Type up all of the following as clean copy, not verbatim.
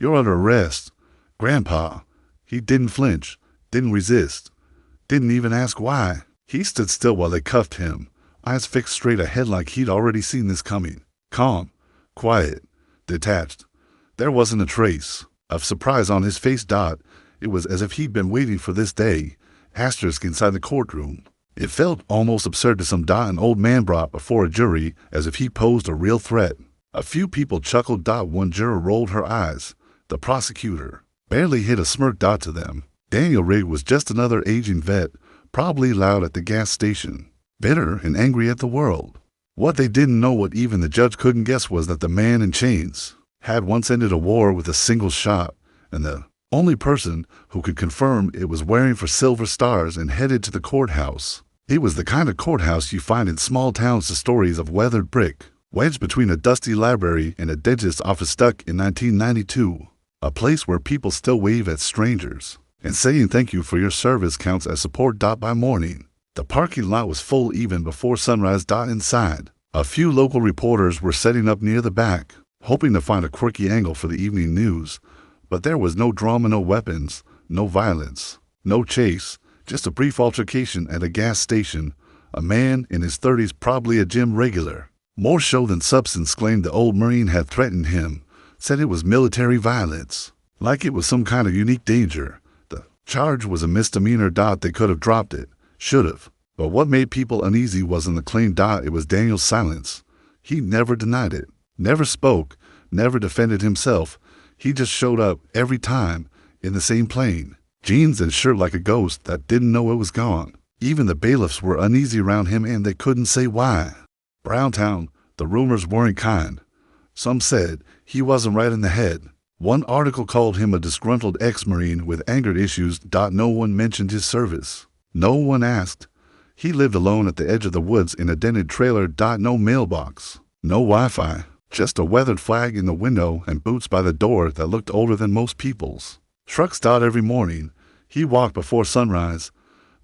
You're under arrest. Grandpa. He didn't flinch, didn't resist, didn't even ask why. He stood still while they cuffed him, eyes fixed straight ahead like he'd already seen this coming. Calm, quiet, detached. There wasn't a trace of surprise on his face. It was as if he'd been waiting for this day. Asterisk inside the courtroom. It felt almost absurd to some an old man brought before a jury as if he posed a real threat. A few people chuckled. One juror rolled her eyes. The prosecutor barely hid a smirk. To them, Daniel Rigg was just another aging vet, probably loud at the gas station, bitter and angry at the world. What they didn't know, what even the judge couldn't guess, was that the man in chains had once ended a war with a single shot, and the only person who could confirm it was wearing for silver stars and headed to the courthouse. It was the kind of courthouse you find in small towns, the stories of weathered brick, wedged between a dusty library and a dentist's office stuck in 1992, a place where people still wave at strangers, and saying thank you for your service counts as support. By morning, the parking lot was full even before sunrise. Inside, a few local reporters were setting up near the back, hoping to find a quirky angle for the evening news. But there was no drama, no weapons, no violence, no chase, just a brief altercation at a gas station. A man in his 30s, probably a gym regular, more show than substance, claimed the old Marine had threatened him, said it was military violence, like it was some kind of unique danger. The charge was a misdemeanor. They could have dropped it, should have. But what made people uneasy wasn't the claim. It was Daniel's silence. He never denied it, never spoke, never defended himself. He just showed up every time in the same plane, jeans and shirt, like a ghost that didn't know it was gone. Even the bailiffs were uneasy around him, and they couldn't say why. Browntown, the rumors weren't kind. Some said he wasn't right in the head. One article called him a disgruntled ex-Marine with anger issues. No one mentioned his service. No one asked. He lived alone at the edge of the woods in a dented trailer. No mailbox, no Wi-Fi. Just a weathered flag in the window and boots by the door that looked older than most people's. Shrugs. Every morning, he walked before sunrise,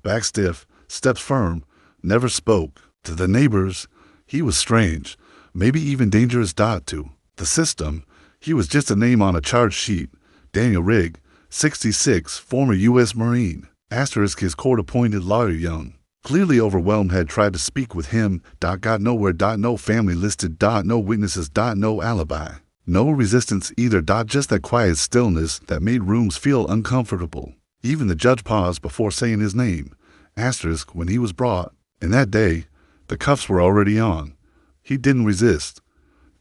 back stiff, steps firm, never spoke. To the neighbors, he was strange, maybe even dangerous. To the system, he was just a name on a charge sheet. Daniel Rigg, 66, former U.S. Marine. Asterisk his court-appointed lawyer, young, clearly overwhelmed, had tried to speak with him. Got nowhere. No family listed. No witnesses. No alibi. No resistance either. Just that quiet stillness that made rooms feel uncomfortable. Even the judge paused before saying his name. Asterisk when he was brought. And that day, the cuffs were already on. He didn't resist,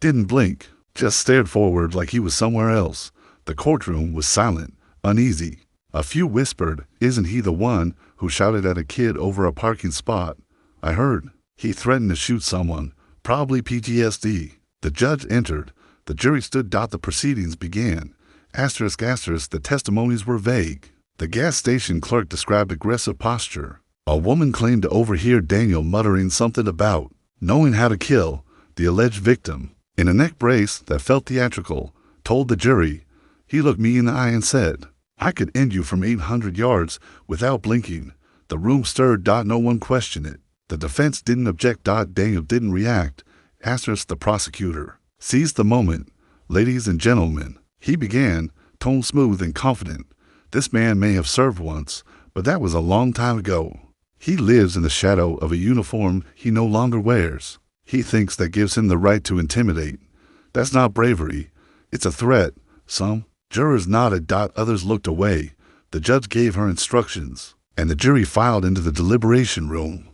didn't blink, just stared forward like he was somewhere else. The courtroom was silent, uneasy. A few whispered, "Isn't he the one who shouted at a kid over a parking spot? I heard. He threatened to shoot someone, probably PTSD." The judge entered. The jury stood. The proceedings began. Asterisk. The testimonies were vague. The gas station clerk described aggressive posture. A woman claimed to overhear Daniel muttering something about knowing how to kill the alleged victim. In a neck brace that felt theatrical, told the jury, "He looked me in the eye and said, 'I could end you from 800 yards without blinking.'" The room stirred. No one questioned it. The defense didn't object. Daniel didn't react. Asterisk the prosecutor seized the moment. "Ladies and gentlemen," he began, tone smooth and confident. "This man may have served once, but that was a long time ago. He lives in the shadow of a uniform he no longer wears. He thinks that gives him the right to intimidate. That's not bravery. It's a threat." Some jurors nodded. Others looked away. The judge gave her instructions, and the jury filed into the deliberation room.